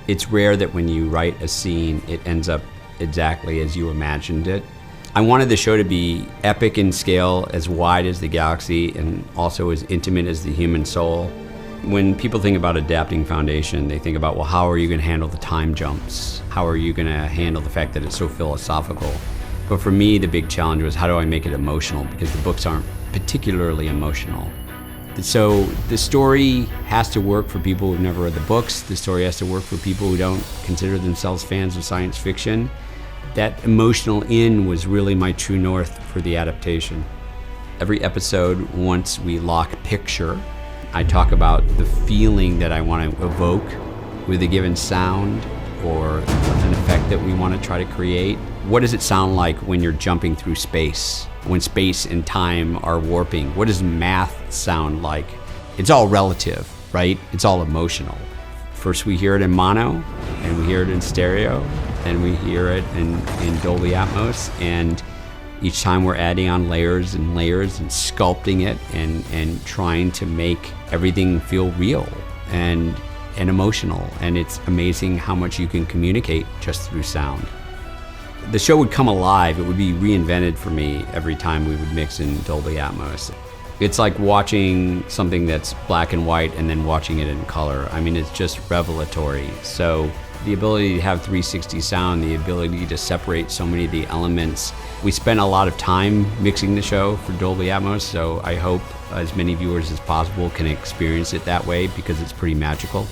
It's rare that when you write a scene, it ends up exactly as you imagined it. I wanted the show to be epic in scale, as wide as the galaxy, and also as intimate as the human soul. When people think about adapting Foundation, they think about, well, how are you going to handle the time jumps? How are you going to handle the fact that it's so philosophical? But for me, the big challenge was, how do I make it emotional? Because the books aren't particularly emotional. So the story has to work for people who've never read the books. The story has to work for people who don't consider themselves fans of science fiction. That emotional in was really my true north for the adaptation. Every episode, once we lock picture, I talk about the feeling that I want to evoke with a given sound or an effect that we want to try to create. What does it sound like when you're jumping through space? When space and time are warping? What does math sound like? It's all relative, right? It's all emotional. First we hear it in mono, and we hear it in stereo, and we hear it in Dolby Atmos, and each time we're adding on layers and layers and sculpting it and trying to make everything feel real and emotional. And it's amazing how much you can communicate just through sound. The show would come alive. It would be reinvented for me every time we would mix in Dolby Atmos. It's like watching something that's black and white and then watching it in color. I mean, it's just revelatory. So the ability to have 360 sound, the ability to separate so many of the elements. We spent a lot of time mixing the show for Dolby Atmos, so I hope as many viewers as possible can experience it that way, because it's pretty magical.